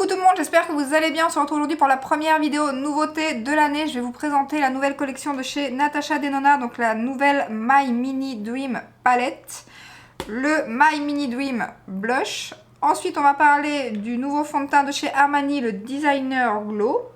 Coucou tout le monde, j'espère que vous allez bien. On se retrouve aujourd'hui pour la première vidéo nouveauté de l'année. Je vais vous présenter la nouvelle collection de chez Natasha Denona, donc la nouvelle My Mini Dream Palette, le My Mini Dream Blush. Ensuite, on va parler du nouveau fond de teint de chez Armani, le Designer Glow.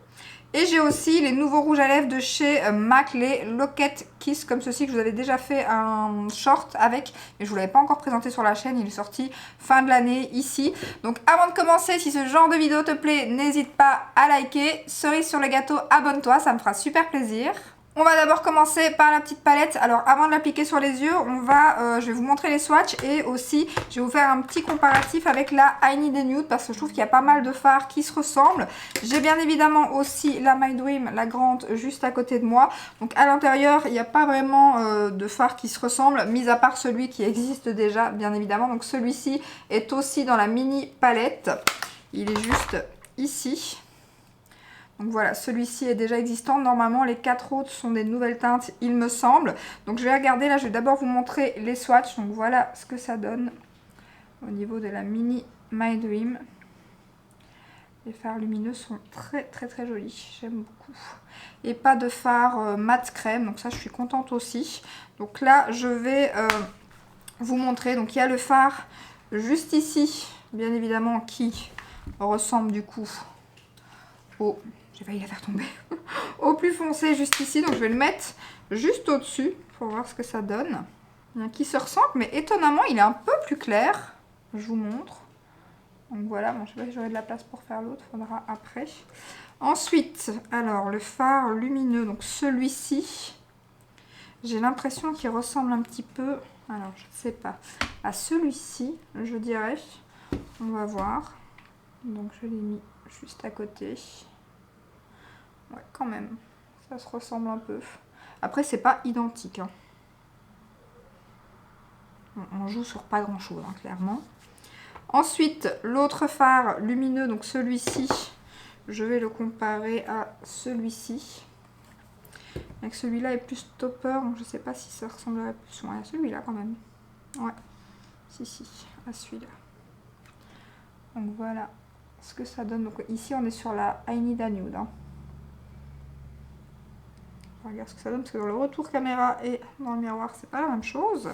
Et j'ai aussi les nouveaux rouges à lèvres de chez MAC, les Locket Kiss, comme ceci, que je vous avais déjà fait un short avec, mais je vous l'avais pas encore présenté sur la chaîne, il est sorti fin de l'année ici. Donc avant de commencer, si ce genre de vidéo te plaît, n'hésite pas à liker. Cerise sur le gâteau, abonne-toi, ça me fera super plaisir. On va d'abord commencer par la petite palette. Alors avant de l'appliquer sur les yeux, je vais vous montrer les swatchs et aussi je vais vous faire un petit comparatif avec la I Need a Nude parce que je trouve qu'il y a pas mal de fards qui se ressemblent. J'ai bien évidemment aussi la My Dream, la grande, juste à côté de moi. Donc à l'intérieur, il n'y a pas vraiment de fards qui se ressemblent, mis à part celui qui existe déjà, bien évidemment. Donc celui-ci est aussi dans la mini palette. Il est juste ici. Donc voilà, celui-ci est déjà existant. Normalement, les 4 autres sont des nouvelles teintes, il me semble. Donc je vais regarder, là, je vais d'abord vous montrer les swatchs. Donc voilà ce que ça donne au niveau de la mini My Dream. Les fards lumineux sont très jolis, j'aime beaucoup. Et pas de fard mat crème, donc ça je suis contente aussi. Donc là, je vais vous montrer. Donc il y a le fard juste ici, bien évidemment, qui ressemble du coup au... J'ai failli la faire tomber. Au plus foncé juste ici. Donc je vais le mettre juste au-dessus pour voir ce que ça donne. Il y en a qui se ressemble, mais étonnamment il est un peu plus clair. Je vous montre. Donc voilà, bon, je sais pas si j'aurai de la place pour faire l'autre, faudra après. Ensuite, alors le fard lumineux, donc celui-ci, j'ai l'impression qu'il ressemble un petit peu, alors je ne sais pas, à celui-ci, je dirais. On va voir. Donc je l'ai mis juste à côté. Ouais, quand même, ça se ressemble un peu. Après, c'est pas identique. Hein. On joue sur pas grand chose, hein, clairement. Ensuite, l'autre fard lumineux, donc celui-ci, je vais le comparer à celui-ci. Avec celui-là est plus topper, donc je sais pas si ça ressemblerait plus. Ouais, à celui-là quand même. Ouais, si, à celui-là. Donc voilà ce que ça donne. Donc ici, on est sur la I Need a Nude. Hein. Regarde ce que ça donne, parce que dans le retour caméra et dans le miroir, c'est pas la même chose.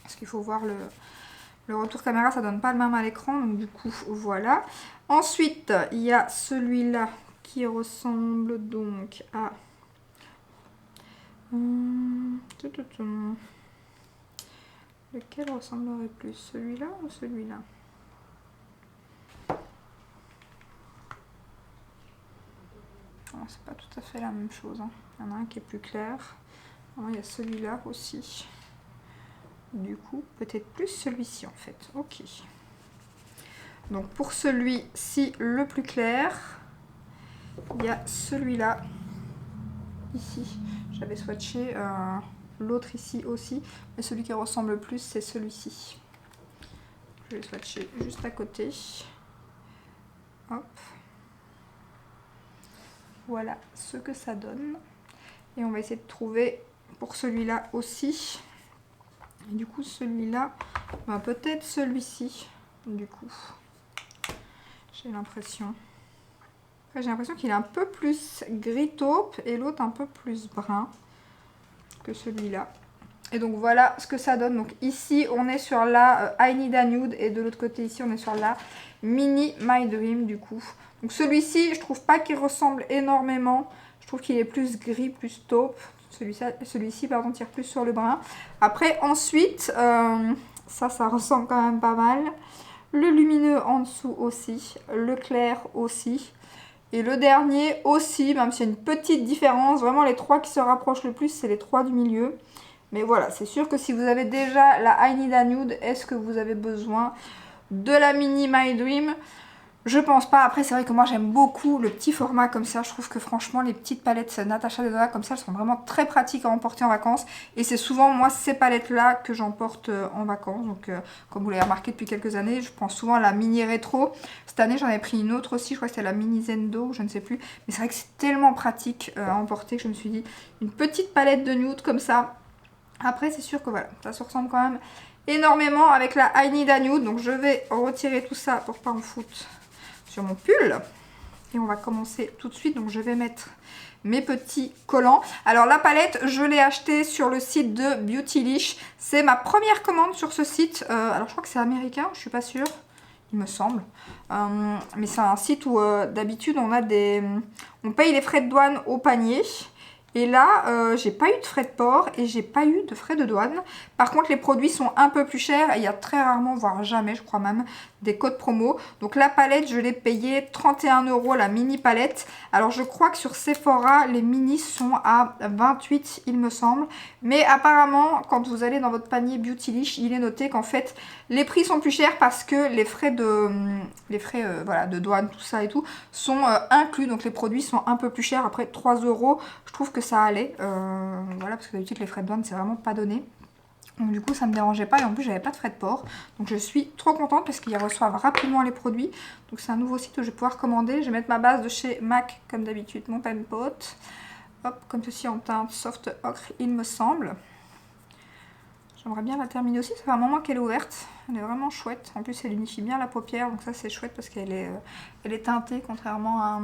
Parce qu'il faut voir le retour caméra, ça donne pas le même à l'écran, donc du coup, voilà. Ensuite, il y a celui-là qui ressemble donc à... Lequel ressemblerait plus, celui-là ou celui-là? C'est pas tout à fait la même chose. Hein. Il y en a un qui est plus clair. Alors, il y a celui-là aussi. Du coup, peut-être plus celui-ci en fait. Ok. Donc pour celui-ci, le plus clair, il y a celui-là. Ici, j'avais swatché l'autre ici aussi. Mais celui qui ressemble le plus, c'est celui-ci. Je vais swatcher juste à côté. Hop. Voilà ce que ça donne. Et on va essayer de trouver pour celui-là aussi. Et du coup, celui-là, bah, peut-être celui-ci, du coup. J'ai l'impression. J'ai l'impression qu'il est un peu plus gris taupe et l'autre un peu plus brun que celui-là. Et donc voilà ce que ça donne. Donc ici, on est sur la I Need a Nude et de l'autre côté ici, on est sur la Mini My Dream du coup. Donc celui-ci, je trouve pas qu'il ressemble énormément. Je trouve qu'il est plus gris, plus taupe. Celui-ci, pardon, tire plus sur le brun. Après, ensuite, ça ressemble quand même pas mal. Le lumineux en dessous aussi. Le clair aussi. Et le dernier aussi, même s'il y a une petite différence. Vraiment, les trois qui se rapprochent le plus, c'est les trois du milieu. Mais voilà, c'est sûr que si vous avez déjà la I Need a Nude, est-ce que vous avez besoin de la Mini My Dream? Je pense pas. Après, c'est vrai que moi, j'aime beaucoup le petit format comme ça. Je trouve que franchement, les petites palettes Natasha Denona comme ça, elles sont vraiment très pratiques à emporter en vacances. Et c'est souvent, moi, ces palettes-là que j'emporte en vacances. Donc, comme vous l'avez remarqué depuis quelques années, je prends souvent la Mini Rétro. Cette année, j'en ai pris une autre aussi. Je crois que c'était la Mini Zendo, je ne sais plus. Mais c'est vrai que c'est tellement pratique à emporter que je me suis dit, une petite palette de nude comme ça. Après, c'est sûr que voilà, ça se ressemble quand même énormément avec la I Need a Nude. Donc, je vais retirer tout ça pour pas en foutre sur mon pull. Et on va commencer tout de suite. Donc je vais mettre mes petits collants. Alors la palette, je l'ai achetée sur le site de Beautylish. C'est ma première commande sur ce site. Alors je crois que c'est américain, je suis pas sûre. Il me semble. Mais c'est un site où d'habitude on paye les frais de douane au panier. Et là, j'ai pas eu de frais de port et j'ai pas eu de frais de douane. Par contre, les produits sont un peu plus chers. Et il y a très rarement, voire jamais, je crois même, des codes promo. Donc la palette, je l'ai payée 31 €, la mini palette. Alors je crois que sur Sephora, les minis sont à 28, il me semble. Mais apparemment, quand vous allez dans votre panier Beautylish, il est noté qu'en fait, les prix sont plus chers parce que les frais voilà, de douane, tout ça et tout, sont inclus. Donc les produits sont un peu plus chers. Après 3 €, je trouve que ça allait. Voilà, parce que d'habitude, les frais de douane, c'est vraiment pas donné. Donc du coup ça me dérangeait pas et en plus j'avais pas de frais de port. Donc je suis trop contente parce qu'ils reçoivent rapidement les produits. Donc c'est un nouveau site où je vais pouvoir commander. Je vais mettre ma base de chez MAC comme d'habitude, mon Pen Pot. Hop, comme ceci en teinte soft ocre il me semble. J'aimerais bien la terminer aussi, ça fait un moment qu'elle est ouverte. Elle est vraiment chouette. En plus elle unifie bien la paupière, donc ça c'est chouette parce qu'elle est teintée contrairement à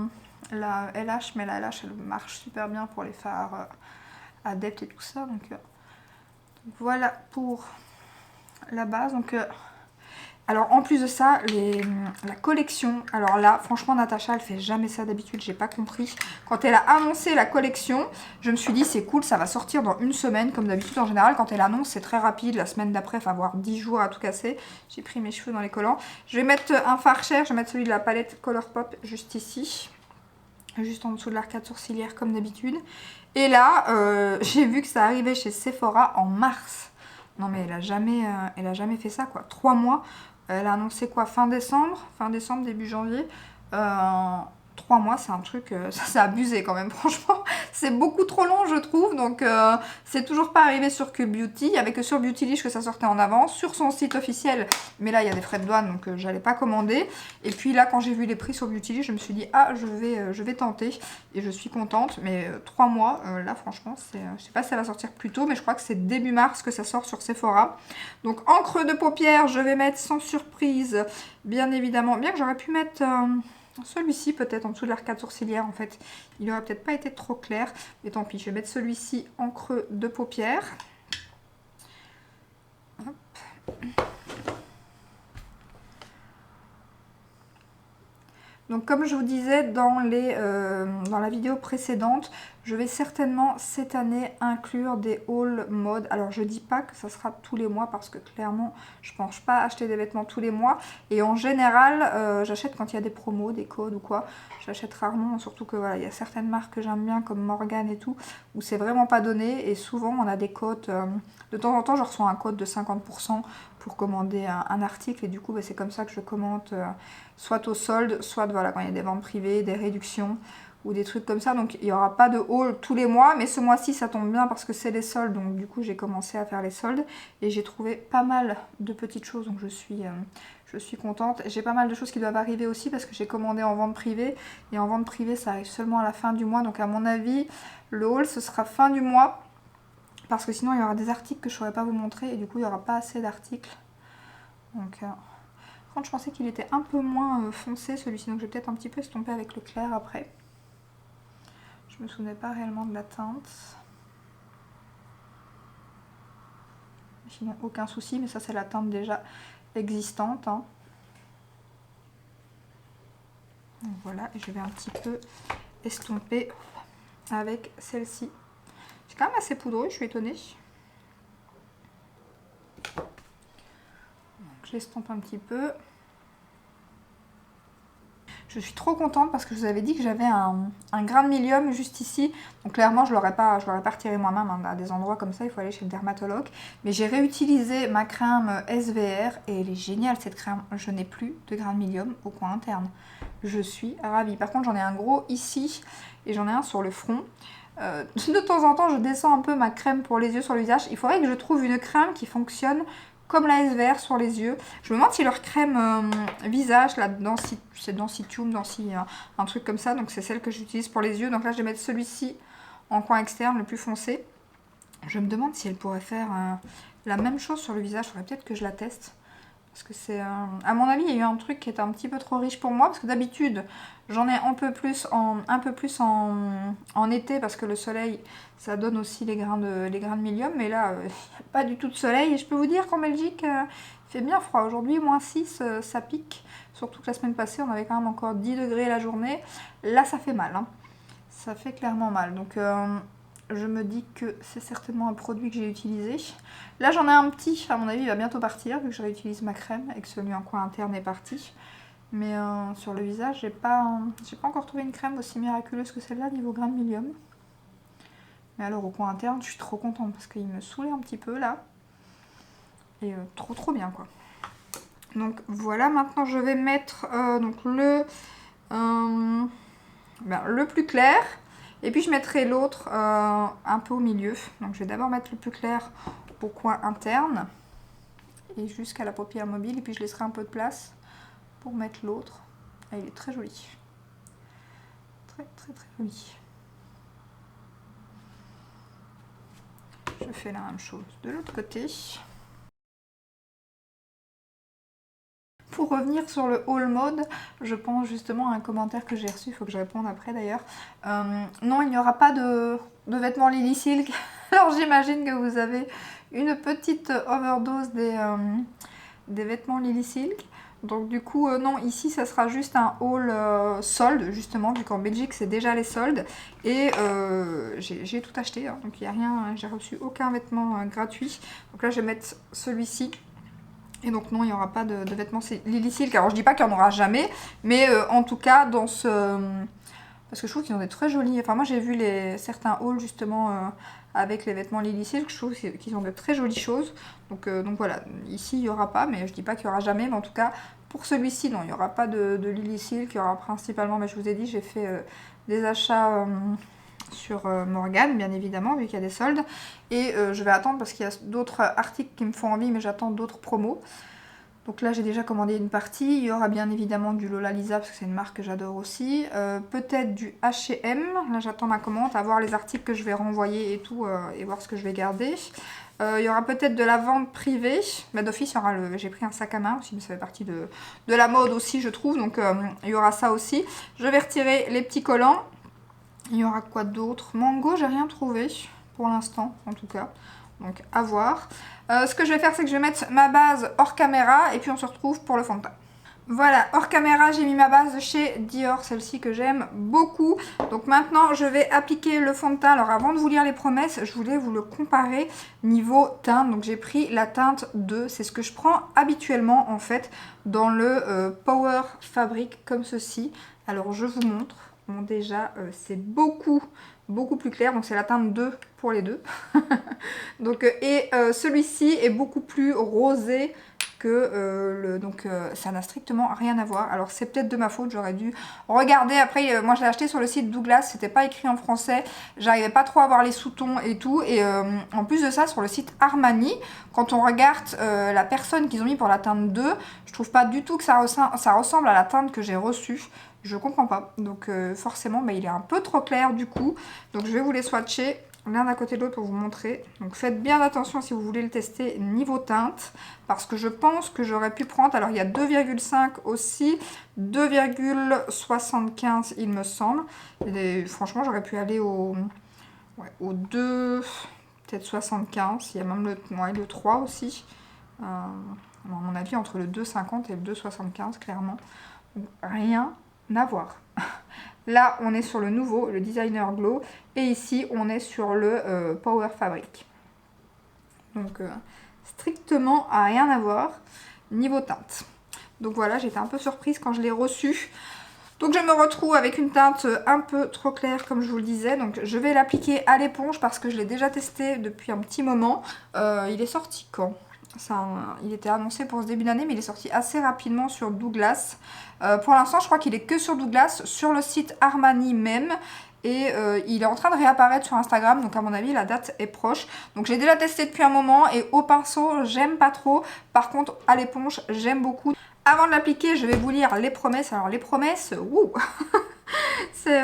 la LH. Mais la LH elle marche super bien pour les fards adeptes et tout ça. Donc voilà pour la base. Donc, alors en plus de ça, la collection, alors là franchement Natacha elle fait jamais ça d'habitude, j'ai pas compris. Quand elle a annoncé la collection, je me suis dit c'est cool, ça va sortir dans une semaine. Comme d'habitude en général quand elle annonce c'est très rapide, la semaine d'après il va avoir 10 jours à tout casser. J'ai pris mes cheveux dans les collants. Je vais mettre un fard cher, je vais mettre celui de la palette Colourpop juste ici. Juste en dessous de l'arcade sourcilière comme d'habitude. Et là, j'ai vu que ça arrivait chez Sephora en mars. Non mais elle a jamais fait ça quoi. 3 mois. Elle a annoncé quoi, fin décembre, début janvier. 3 mois, c'est un truc, ça c'est abusé quand même, franchement. C'est beaucoup trop long, je trouve. Donc, c'est toujours pas arrivé sur Que Beauty. Il n'y avait que sur Beautylish que ça sortait en avance. Sur son site officiel, mais là, il y a des frais de douane, donc j'allais pas commander. Et puis là, quand j'ai vu les prix sur Beautylish, je me suis dit, ah, je vais tenter. Et je suis contente. Mais 3 mois, là, franchement, je sais pas si ça va sortir plus tôt, mais je crois que c'est début mars que ça sort sur Sephora. Donc, en creux de paupière, je vais mettre sans surprise, bien évidemment. Bien que j'aurais pu mettre... celui-ci peut-être en dessous de l'arcade sourcilière en fait, il aurait peut-être pas été trop clair, mais tant pis, je vais mettre celui-ci en creux de paupière. Hop. Donc comme je vous disais dans la vidéo précédente, je vais certainement cette année inclure des hauls mode. Alors je dis pas que ça sera tous les mois parce que clairement je pense pas acheter des vêtements tous les mois. Et en général j'achète quand il y a des promos, des codes ou quoi. J'achète rarement, surtout que voilà, il y a certaines marques que j'aime bien comme Morgane et tout, où c'est vraiment pas donné. Et souvent on a des codes, de temps en temps je reçois un code de 50% pour commander un article. Et du coup bah, c'est comme ça que je commente soit au solde, soit voilà, quand il y a des ventes privées, des réductions ou des trucs comme ça. Donc il n'y aura pas de haul tous les mois, mais ce mois-ci ça tombe bien parce que c'est les soldes. Donc du coup j'ai commencé à faire les soldes et j'ai trouvé pas mal de petites choses. Donc je suis contente. J'ai pas mal de choses qui doivent arriver aussi parce que j'ai commandé en vente privée. Et en vente privée ça arrive seulement à la fin du mois. Donc à mon avis le haul ce sera fin du mois. Parce que sinon il y aura des articles que je ne saurais pas vous montrer. Et du coup il n'y aura pas assez d'articles. Donc... je pensais qu'il était un peu moins foncé celui-ci, donc je vais peut-être un petit peu estomper avec le clair après. Je me souvenais pas réellement de la teinte. Sinon aucun souci, mais ça c'est la teinte déjà existante. Hein. Donc voilà, et je vais un petit peu estomper avec celle-ci. C'est quand même assez poudreux, je suis étonnée. Donc j'estompe un petit peu. Je suis trop contente parce que je vous avais dit que j'avais un grain de milium juste ici. Donc clairement, je ne l'aurais pas retiré moi-même. Hein. À des endroits comme ça, il faut aller chez le dermatologue. Mais j'ai réutilisé ma crème SVR et elle est géniale cette crème. Je n'ai plus de grain de milium au coin interne. Je suis ravie. Par contre, j'en ai un gros ici et j'en ai un sur le front. De temps en temps, je descends un peu ma crème pour les yeux sur le visage. Il faudrait que je trouve une crème qui fonctionne comme la SVR sur les yeux. Je me demande si leur crème visage, là, c'est Densitium, un truc comme ça. Donc c'est celle que j'utilise pour les yeux. Donc là, je vais mettre celui-ci en coin externe, le plus foncé. Je me demande si elle pourrait faire la même chose sur le visage. Il faudrait peut-être que je la teste. Parce que c'est, à mon avis, il y a eu un truc qui était un petit peu trop riche pour moi. Parce que d'habitude, j'en ai un peu plus en été. Parce que le soleil, ça donne aussi les grains de milium. Mais là, il n'y a pas du tout de soleil. Et je peux vous dire qu'en Belgique, il fait bien froid. Aujourd'hui, -6, ça pique. Surtout que la semaine passée, on avait quand même encore 10 degrés la journée. Là, ça fait mal. Hein. Ça fait clairement mal. Donc... je me dis que c'est certainement un produit que j'ai utilisé. Là, j'en ai un petit, à mon avis, il va bientôt partir, vu que je réutilise ma crème et que celui en coin interne est parti. Mais sur le visage, j'ai pas encore trouvé une crème aussi miraculeuse que celle-là, niveau grain de milium. Mais alors, au coin interne, je suis trop contente parce qu'il me saoulait un petit peu, là. Et trop bien, quoi. Donc, voilà, maintenant, je vais mettre donc le plus clair. Et puis je mettrai l'autre un peu au milieu. Donc je vais d'abord mettre le plus clair au coin interne. Et jusqu'à la paupière mobile. Et puis je laisserai un peu de place pour mettre l'autre. Ah, il est très joli. Très joli. Je fais la même chose de l'autre côté. Pour revenir sur le haul mode, je pense justement à un commentaire que j'ai reçu, il faut que je réponde après d'ailleurs. Non, il n'y aura pas de vêtements Lily Silk. Alors j'imagine que vous avez une petite overdose des vêtements Lily Silk. Donc du coup, non, ici ça sera juste un haul solde, justement, vu qu'en Belgique c'est déjà les soldes. Et j'ai tout acheté, hein, donc il n'y a rien, j'ai reçu aucun vêtement gratuit. Donc là je vais mettre celui-ci. Et donc non, il n'y aura pas de vêtements Lily Silk. Alors je dis pas qu'il n'y en aura jamais, mais en tout cas dans ce... parce que je trouve qu'ils ont des très jolis... Enfin moi j'ai vu certains hauls justement avec les vêtements Lily Silk. Je trouve qu'ils ont de très jolies choses. Donc voilà, ici il n'y aura pas, mais je dis pas qu'il n'y aura jamais. Mais en tout cas pour celui-ci, non, il n'y aura pas de Lily Silk. Il y aura principalement, mais je vous ai dit, j'ai fait des achats... sur Morgane, bien évidemment, vu qu'il y a des soldes. Et je vais attendre parce qu'il y a d'autres articles qui me font envie, mais j'attends d'autres promos. Donc là, j'ai déjà commandé une partie. Il y aura bien évidemment du Lola Lisa, parce que c'est une marque que j'adore aussi. Peut-être du H&M. Là, j'attends ma commande, à voir les articles que je vais renvoyer et tout, et voir ce que je vais garder. Il y aura peut-être de la vente privée. Mais d'office, j'ai pris un sac à main aussi, mais ça fait partie de la mode aussi, je trouve. Donc, il y aura ça aussi. Je vais retirer les petits collants. Il y aura quoi d'autre? Mango, j'ai rien trouvé pour l'instant, en tout cas. Donc, à voir. Ce que je vais faire, c'est que je vais mettre ma base hors caméra et puis on se retrouve pour le fond de teint. Voilà, hors caméra, j'ai mis ma base de chez Dior, celle-ci que j'aime beaucoup. Donc maintenant, je vais appliquer le fond de teint. Alors avant de vous lire les promesses, je voulais vous le comparer niveau teinte. Donc j'ai pris la teinte 2, c'est ce que je prends habituellement en fait dans le Power Fabric comme ceci. Alors je vous montre. Bon, déjà, c'est beaucoup plus clair. Donc, c'est la teinte 2 pour les deux. Donc, celui-ci est beaucoup plus rosé que donc, ça n'a strictement rien à voir. Alors, c'est peut-être de ma faute. J'aurais dû regarder. Après, moi, je l'ai acheté sur le site Douglas. C'était pas écrit en français. J'arrivais pas trop à voir les sous-tons et tout. Et en plus de ça, sur le site Armani, quand on regarde la personne qu'ils ont mis pour la teinte 2, je trouve pas du tout que ça ressemble à la teinte que j'ai reçue. Je comprends pas. Donc forcément, il est un peu trop clair du coup. Donc je vais vous les swatcher l'un à côté de l'autre pour vous montrer. Donc faites bien attention si vous voulez le tester niveau teinte. Parce que je pense que j'aurais pu prendre... Alors il y a 2,5 aussi. 2,75 il me semble. Et franchement, j'aurais pu aller au 2... Peut-être 75. Il y a même le 3 aussi. À mon avis, entre le 2,50 et le 2,75 clairement. Donc, rien à voir. Là, on est sur le nouveau, le Designer Glow. Et ici, on est sur le Power Fabric. Donc, strictement à rien à voir niveau teinte. Donc voilà, j'étais un peu surprise quand je l'ai reçu. Donc je me retrouve avec une teinte un peu trop claire, comme je vous le disais. Donc je vais l'appliquer à l'éponge parce que je l'ai déjà testé depuis un petit moment. Il est sorti quand ? Il était annoncé pour ce début d'année, mais il est sorti assez rapidement sur Douglas. Pour l'instant, je crois qu'il est que sur Douglas, sur le site Armani même. Et il est en train de réapparaître sur Instagram, donc à mon avis, la date est proche. Donc j'ai déjà testé depuis un moment et au pinceau, j'aime pas trop. Par contre, à l'éponge, j'aime beaucoup. Avant de l'appliquer, je vais vous lire les promesses. Alors les promesses, wouh c'est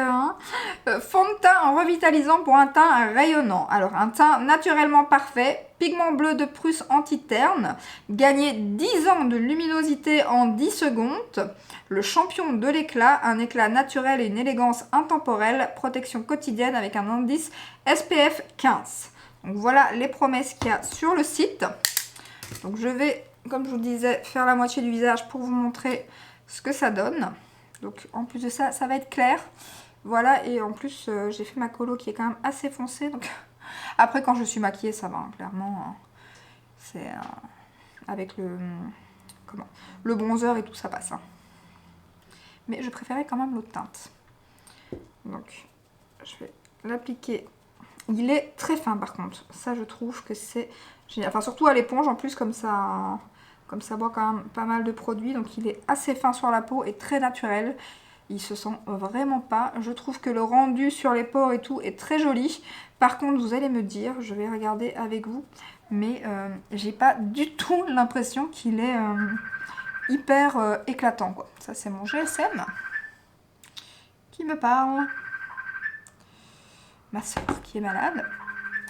fond de teint en revitalisant pour un teint rayonnant. Alors un teint naturellement parfait, pigment bleu de Prusse anti-terne, gagner 10 ans de luminosité en 10 secondes, le champion de l'éclat, un éclat naturel et une élégance intemporelle, protection quotidienne avec un indice SPF 15. Donc voilà les promesses qu'il y a sur le site. Donc je vais, comme je vous disais, faire la moitié du visage pour vous montrer ce que ça donne. Donc en plus de ça, ça va être clair. Voilà, et en plus j'ai fait ma colo qui est quand même assez foncée. Donc après quand je suis maquillée, ça va, hein, clairement. C'est avec le bronzer et tout, ça passe. Hein. Mais je préférais quand même l'autre teinte. Donc je vais l'appliquer. Il est très fin par contre. Ça je trouve que c'est génial. Enfin surtout à l'éponge en plus comme ça boit quand même pas mal de produits. Donc il est assez fin sur la peau et très naturel. Il se sent vraiment pas. Je trouve que le rendu sur les pores et tout est très joli. Par contre vous allez me dire, je vais regarder avec vous. Mais j'ai pas du tout l'impression qu'il est hyper éclatant quoi. Ça c'est mon GSM qui me parle. Ma soeur qui est malade.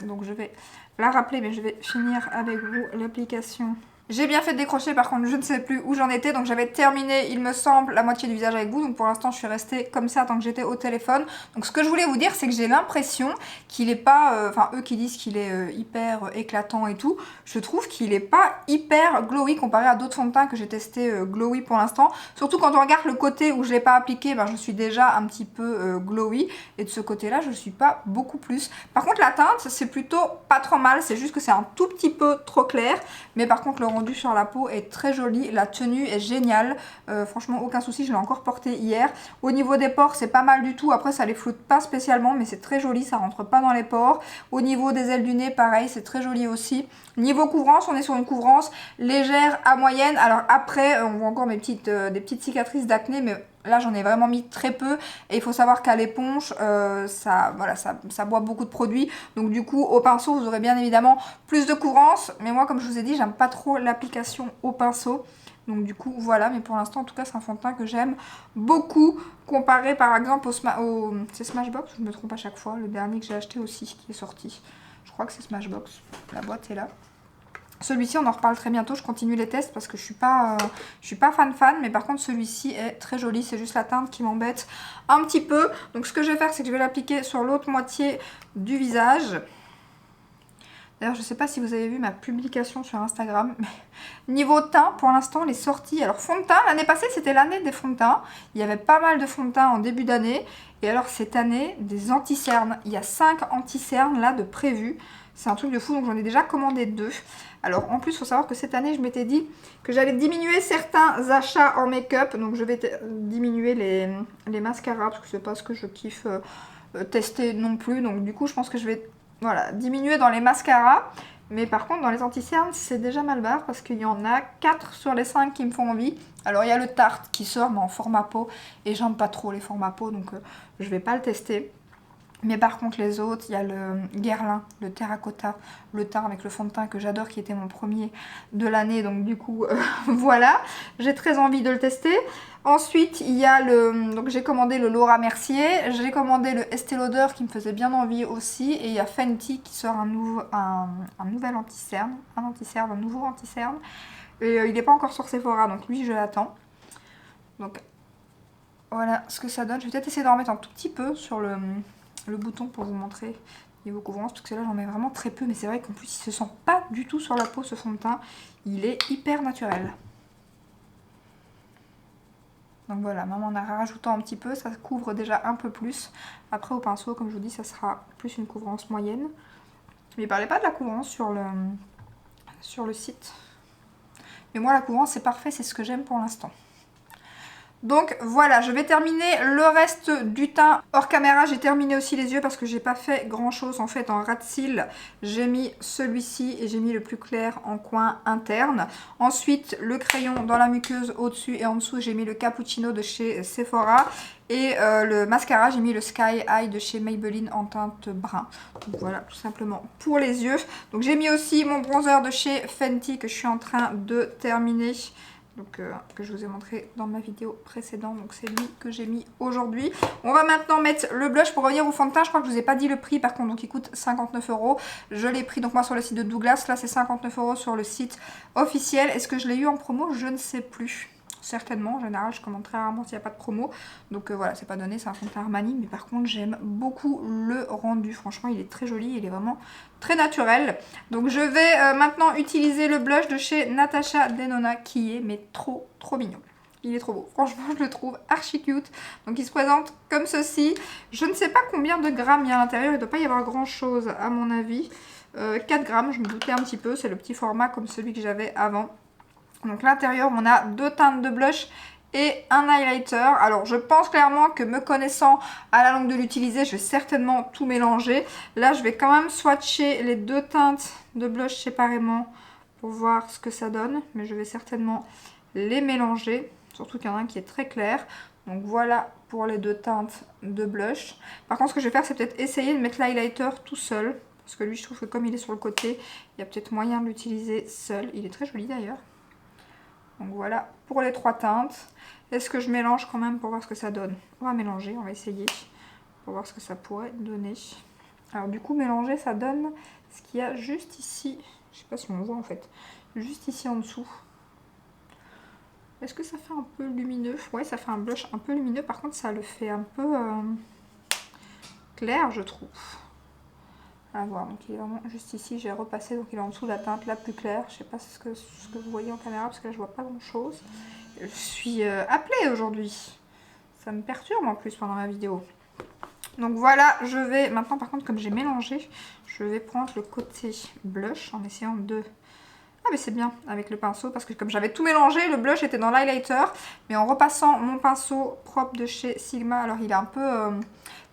Donc je vais la rappeler, mais je vais finir avec vous l'application. J'ai bien fait de décrocher, par contre je ne sais plus où j'en étais. Donc j'avais terminé, il me semble, la moitié du visage avec vous. Donc pour l'instant je suis restée comme ça tant que j'étais au téléphone. Donc ce que je voulais vous dire, c'est que j'ai l'impression qu'il n'est pas... Enfin eux qui disent qu'il est hyper éclatant et tout. Je trouve qu'il n'est pas hyper glowy comparé à d'autres fonds de teint que j'ai testé glowy pour l'instant. Surtout quand on regarde le côté où je ne l'ai pas appliqué, ben, je suis déjà un petit peu glowy. Et de ce côté-là, je ne suis pas beaucoup plus. Par contre la teinte, c'est plutôt pas trop mal. C'est juste que c'est un tout petit peu trop clair. Mais par contre le rendu sur la peau est très joli, la tenue est géniale, franchement aucun souci, je l'ai encore porté hier. Au niveau des pores c'est pas mal du tout, après ça les floute pas spécialement mais c'est très joli, ça rentre pas dans les pores. Au niveau des ailes du nez pareil, c'est très joli aussi. Niveau couvrance, on est sur une couvrance légère à moyenne. Alors après on voit encore des petites cicatrices d'acné, mais là j'en ai vraiment mis très peu et il faut savoir qu'à l'éponge ça boit beaucoup de produits, donc du coup au pinceau vous aurez bien évidemment plus de couvrance, mais moi comme je vous ai dit j'aime pas trop l'application au pinceau, donc du coup voilà. Mais pour l'instant en tout cas c'est un fond de teint que j'aime beaucoup comparé par exemple c'est Smashbox, je me trompe à chaque fois, le dernier que j'ai acheté aussi qui est sorti, je crois que c'est Smashbox, la boîte est là. Celui-ci on en reparle très bientôt, je continue les tests parce que je suis pas fan, mais par contre celui-ci est très joli, c'est juste la teinte qui m'embête un petit peu. Donc ce que je vais faire c'est que je vais l'appliquer sur l'autre moitié du visage. D'ailleurs je sais pas si vous avez vu ma publication sur Instagram, mais niveau teint pour l'instant les sorties, alors fond de teint, l'année passée c'était l'année des fonds de teint, il y avait pas mal de fonds de teint en début d'année, et alors cette année des anti-cernes, il y a 5 anti-cernes là de prévus. C'est un truc de fou, donc j'en ai déjà commandé 2. Alors en plus, il faut savoir que cette année, je m'étais dit que j'allais diminuer certains achats en make-up. Donc je vais diminuer les mascaras, parce que c'est pas ce que je kiffe tester non plus. Donc du coup, je pense que je vais diminuer dans les mascaras. Mais par contre, dans les anti-cernes, c'est déjà mal barre, parce qu'il y en a 4 sur les 5 qui me font envie. Alors il y a le Tarte qui sort, mais en format peau. Et j'aime pas trop les formats peau, donc je vais pas le tester. Mais par contre les autres, il y a le Guerlain, le Terracotta, le teint avec le fond de teint que j'adore, qui était mon premier de l'année. Donc du coup, voilà, j'ai très envie de le tester. Ensuite, il y a donc j'ai commandé le Laura Mercier, j'ai commandé le Estée Lauder qui me faisait bien envie aussi. Et il y a Fenty qui sort un nouvel anti-cerne, un nouveau anti-cerne. Et il n'est pas encore sur Sephora, donc lui je l'attends. Donc voilà ce que ça donne. Je vais peut-être essayer d'en remettre un tout petit peu sur le bouton pour vous montrer niveau couvrance, parce que là j'en mets vraiment très peu, mais c'est vrai qu'en plus il se sent pas du tout sur la peau ce fond de teint, il est hyper naturel. Donc voilà, même en rajoutant un petit peu, ça couvre déjà un peu plus. Après au pinceau, comme je vous dis, ça sera plus une couvrance moyenne. Mais il parlait pas de la couvrance sur le site. Mais moi la couvrance c'est parfait, c'est ce que j'aime pour l'instant. Donc voilà, je vais terminer le reste du teint hors caméra. J'ai terminé aussi les yeux parce que j'ai pas fait grand chose en fait en ras de cils. J'ai mis celui-ci et j'ai mis le plus clair en coin interne. Ensuite le crayon dans la muqueuse au-dessus et en dessous, j'ai mis le cappuccino de chez Sephora. Et le mascara, j'ai mis le Sky High de chez Maybelline en teinte brun. Donc voilà, tout simplement pour les yeux. Donc j'ai mis aussi mon bronzer de chez Fenty que je suis en train de terminer. Donc que je vous ai montré dans ma vidéo précédente. Donc c'est lui que j'ai mis aujourd'hui. On va maintenant mettre le blush pour revenir au fond de teint. Je crois que je vous ai pas dit le prix par contre, donc il coûte 59 €. Je l'ai pris donc moi sur le site de Douglas. Là c'est 59 € sur le site officiel. Est-ce que je l'ai eu en promo? Je ne sais plus. Certainement, en général je commande très rarement s'il n'y a pas de promo. Donc voilà, c'est pas donné, c'est un fond de teint Armani. Mais par contre j'aime beaucoup le rendu. Franchement il est très joli, il est vraiment très naturel. Donc je vais maintenant utiliser le blush de chez Natasha Denona qui est mais trop mignon. Il est trop beau, franchement je le trouve archi cute. Donc il se présente comme ceci. Je ne sais pas combien de grammes il y a à l'intérieur, il ne doit pas y avoir grand chose à mon avis. 4 grammes, je me doutais un petit peu, c'est le petit format comme celui que j'avais avant. Donc l'intérieur on a 2 teintes de blush et un highlighter. Alors je pense clairement que me connaissant à la longue de l'utiliser, je vais certainement tout mélanger. Là je vais quand même swatcher les 2 teintes de blush séparément pour voir ce que ça donne. Mais je vais certainement les mélanger, surtout qu'il y en a un qui est très clair. Donc voilà pour les 2 teintes de blush. Par contre ce que je vais faire c'est peut-être essayer de mettre l'highlighter tout seul. Parce que lui je trouve que comme il est sur le côté, il y a peut-être moyen de l'utiliser seul. Il est très joli d'ailleurs. Donc voilà pour les 3 teintes. Est-ce que je mélange quand même pour voir ce que ça donne? On va mélanger, on va essayer pour voir ce que ça pourrait donner. Alors du coup mélanger ça donne ce qu'il y a juste ici. Je sais pas si on voit en fait. Juste ici en dessous. Est-ce que ça fait un peu lumineux? Ouais, ça fait un blush un peu lumineux. Par contre ça le fait un peu clair je trouve. À voir, donc il est vraiment juste ici, j'ai repassé, donc il est en dessous de la teinte la plus claire. Je sais pas ce que vous voyez en caméra parce que là je vois pas grand chose. Je suis appelée aujourd'hui, ça me perturbe en plus pendant la vidéo. Donc voilà, je vais maintenant par contre comme j'ai mélangé, je vais prendre le côté blush en essayant de... Ah mais c'est bien avec le pinceau parce que comme j'avais tout mélangé, le blush était dans l'highlighter. Mais en repassant mon pinceau propre de chez Sigma, alors il est un peu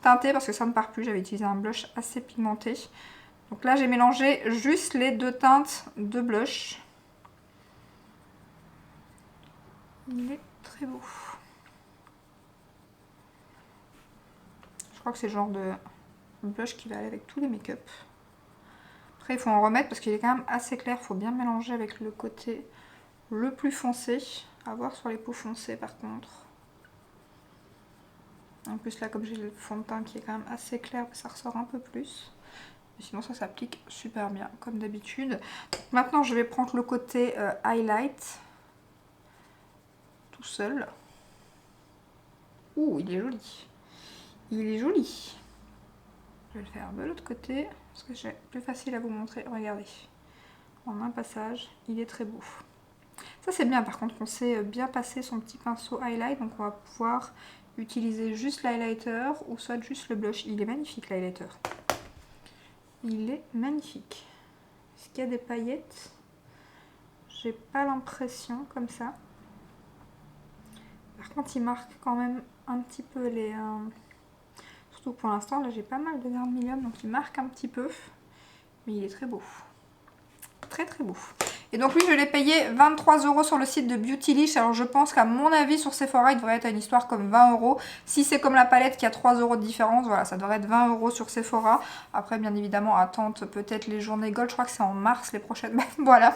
teinté parce que ça ne part plus. J'avais utilisé un blush assez pigmenté. Donc là j'ai mélangé juste les 2 teintes de blush. Il est très beau. Je crois que c'est le genre de blush qui va aller avec tous les make-up. Après il faut en remettre parce qu'il est quand même assez clair. Il faut bien mélanger avec le côté le plus foncé. À voir sur les peaux foncées par contre. En plus là comme j'ai le fond de teint qui est quand même assez clair, ça ressort un peu plus. Mais sinon ça s'applique super bien comme d'habitude. Maintenant je vais prendre le côté highlight. Tout seul. Ouh il est joli. Il est joli. Je vais le faire de l'autre côté parce que c'est plus facile à vous montrer. Regardez. En un passage, il est très beau. Ça c'est bien par contre qu'on sait bien passer son petit pinceau highlight. Donc on va pouvoir utiliser juste l'highlighter ou soit juste le blush. Il est magnifique l'highlighter. Il est magnifique. Est-ce qu'il y a des paillettes? J'ai pas l'impression comme ça. Par contre il marque quand même un petit peu les... Surtout pour l'instant là j'ai pas mal de vermilion donc il marque un petit peu. Mais il est très beau. Très beau. Et donc lui je l'ai payé 23 € sur le site de Beautylish. Alors je pense qu'à mon avis sur Sephora il devrait être à une histoire comme 20 €. Si c'est comme la palette qui a 3 € de différence, voilà ça devrait être 20 € sur Sephora. Après bien évidemment attente peut-être les journées gold, je crois que c'est en mars les prochaines. Voilà.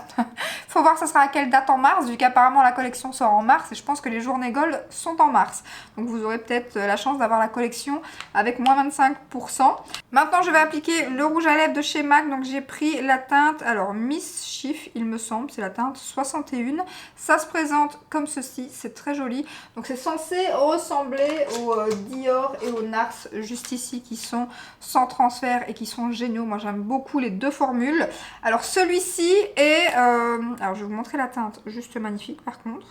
Faut voir ça sera à quelle date en mars vu qu'apparemment la collection sort en mars et je pense que les journées gold sont en mars. Donc vous aurez peut-être la chance d'avoir la collection avec moins 25%. Maintenant je vais appliquer le rouge à lèvres de chez MAC. Donc j'ai pris la teinte, alors Mischief il me semble, c'est la teinte 61. Ça se présente comme ceci, c'est très joli. Donc c'est censé ressembler au Dior et au NARS juste ici qui sont sans transfert et qui sont géniaux. Moi j'aime beaucoup les deux formules. Alors celui-ci est... alors je vais vous montrer la teinte, juste magnifique par contre.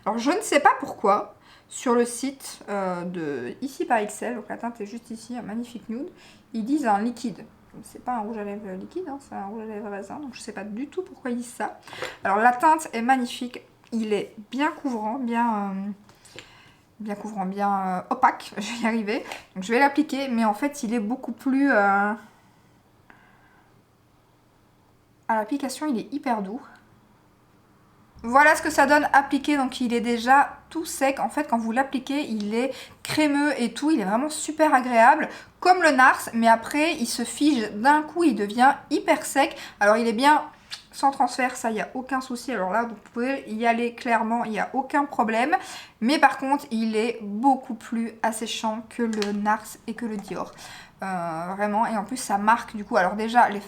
Alors je ne sais pas pourquoi, sur le site de Ici par XL, donc la teinte est juste ici, un magnifique nude, ils disent un liquide. C'est pas un rouge à lèvres liquide, hein, c'est un rouge à lèvres raisin, donc je sais pas du tout pourquoi ils disent ça. Alors la teinte est magnifique, il est bien couvrant, bien opaque, je vais y arriver. Donc je vais l'appliquer, mais en fait il est beaucoup plus... à l'application il est hyper doux. Voilà ce que ça donne appliqué, donc il est déjà tout sec. En fait quand vous l'appliquez il est crémeux et tout, il est vraiment super agréable comme le NARS, mais après il se fige d'un coup, il devient hyper sec. Alors il est bien sans transfert, ça, il n'y a aucun souci. Alors là, vous pouvez y aller clairement, il n'y a aucun problème. Mais par contre, il est beaucoup plus asséchant que le NARS et que le Dior. Vraiment, et en plus ça marque du coup, alors déjà les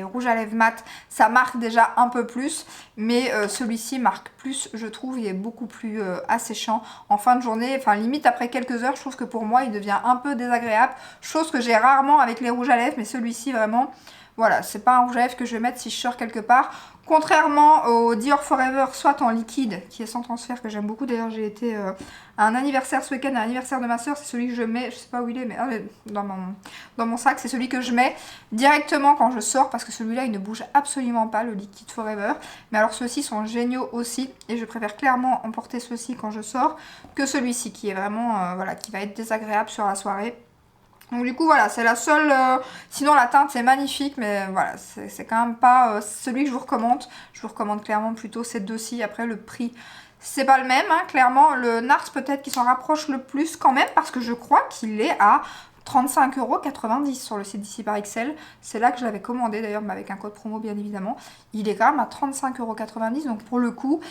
rouges à lèvres mat, ça marque déjà un peu plus, mais celui-ci marque plus, je trouve. Il est beaucoup plus asséchant en fin de journée, enfin limite après quelques heures. Je trouve que pour moi il devient un peu désagréable, chose que j'ai rarement avec les rouges à lèvres, mais celui-ci vraiment, voilà, c'est pas un rouge à lèvres que je vais mettre si je sors quelque part. Contrairement au Dior Forever, soit en liquide, qui est sans transfert, que j'aime beaucoup. D'ailleurs, j'ai été à un anniversaire ce week-end, à l'anniversaire de ma soeur. C'est celui que je mets, je sais pas où il est, mais dans mon sac, c'est celui que je mets directement quand je sors, parce que celui-là, il ne bouge absolument pas, le liquide Forever. Mais alors, ceux-ci sont géniaux aussi, et je préfère clairement emporter ceux-ci quand je sors, que celui-ci, qui est vraiment, voilà, qui va être désagréable sur la soirée. Donc du coup voilà, c'est la seule, sinon la teinte c'est magnifique, mais voilà, c'est quand même pas celui que je vous recommande. Je vous recommande clairement plutôt ces deux-ci. Après le prix, c'est pas le même, hein, clairement. Le NARS peut-être qui s'en rapproche le plus quand même, parce que je crois qu'il est à 35,90 € sur le site d'ici par XL. C'est là que je l'avais commandé d'ailleurs, mais avec un code promo bien évidemment. Il est quand même à 35,90 €. Donc pour le coup,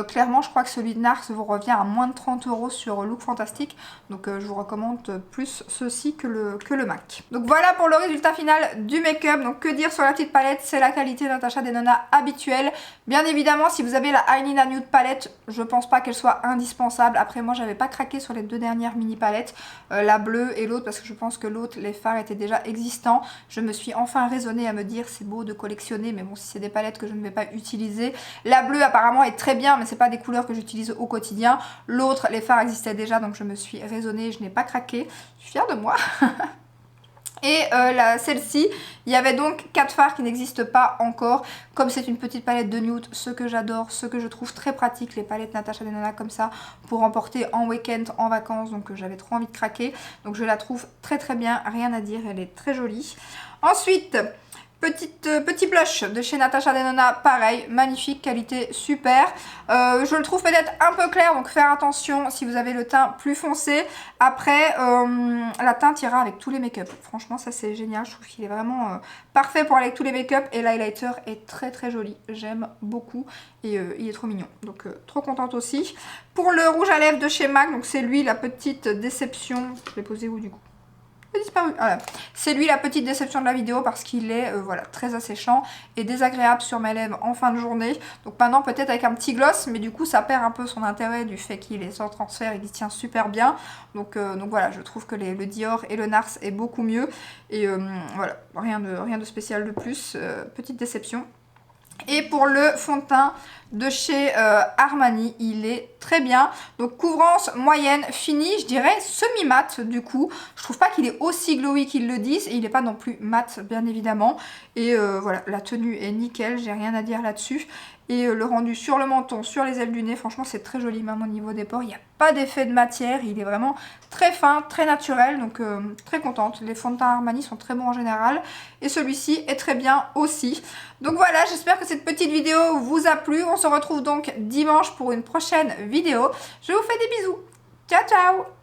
clairement je crois que celui de NARS vous revient à moins de 30 € sur Look Fantastic. Donc je vous recommande plus ceci que le MAC. Donc voilà pour le résultat final du make-up. Donc que dire sur la petite palette, c'est la qualité Natasha Denona habituelle. Bien évidemment, si vous avez la I Need a Nude palette, je pense pas qu'elle soit indispensable. Après moi j'avais pas craqué sur les deux dernières mini palettes, la bleue et l'autre, parce que je pense que l'autre, les fards étaient déjà existants. Je me suis enfin raisonnée à me dire c'est beau de collectionner, mais bon, si c'est des palettes que je ne vais pas utiliser. La bleue apparemment est très bien, mais c'est pas des couleurs que j'utilise au quotidien. L'autre, les fards existaient déjà, donc je me suis raisonnée, je n'ai pas craqué. Je suis fière de moi. Et celle-ci, il y avait donc 4 fards qui n'existent pas encore. Comme c'est une petite palette de nude, ce que j'adore, ce que je trouve très pratique, les palettes Natasha Denona comme ça, pour emporter en week-end, en vacances. Donc j'avais trop envie de craquer. Donc je la trouve très très bien, rien à dire, elle est très jolie. Ensuite, petit blush de chez Natasha Denona, pareil, magnifique, qualité super. Je le trouve peut-être un peu clair, donc faire attention si vous avez le teint plus foncé. Après, la teinte ira avec tous les make-up. Franchement, ça c'est génial, je trouve qu'il est vraiment parfait pour aller avec tous les make-up. Et l'highlighter est très très joli, j'aime beaucoup et il est trop mignon. Donc trop contente aussi. Pour le rouge à lèvres de chez MAC, donc c'est lui la petite déception. Je l'ai posé où du coup ? Disparu. Voilà. C'est lui la petite déception de la vidéo, parce qu'il est voilà, très asséchant et désagréable sur mes lèvres en fin de journée. Donc maintenant peut-être avec un petit gloss, mais du coup ça perd un peu son intérêt du fait qu'il est sans transfert et qu'il tient super bien. Donc voilà, je trouve que le Dior et le NARS est beaucoup mieux. Et voilà, rien de spécial de plus. Petite déception. Et pour le fond de teint de chez Armani, il est très bien. Donc couvrance moyenne, fini, je dirais semi-mat du coup. Je trouve pas qu'il est aussi glowy qu'ils le disent. Et il n'est pas non plus mat bien évidemment. Et voilà, la tenue est nickel, j'ai rien à dire là-dessus. Et le rendu sur le menton, sur les ailes du nez, franchement c'est très joli, même au niveau des pores. Il n'y a pas d'effet de matière, il est vraiment très fin, très naturel, donc très contente. Les fonds de teint Armani sont très bons en général. Et celui-ci est très bien aussi. Donc voilà, j'espère que cette petite vidéo vous a plu. On se retrouve donc dimanche pour une prochaine vidéo. Je vous fais des bisous. Ciao ciao!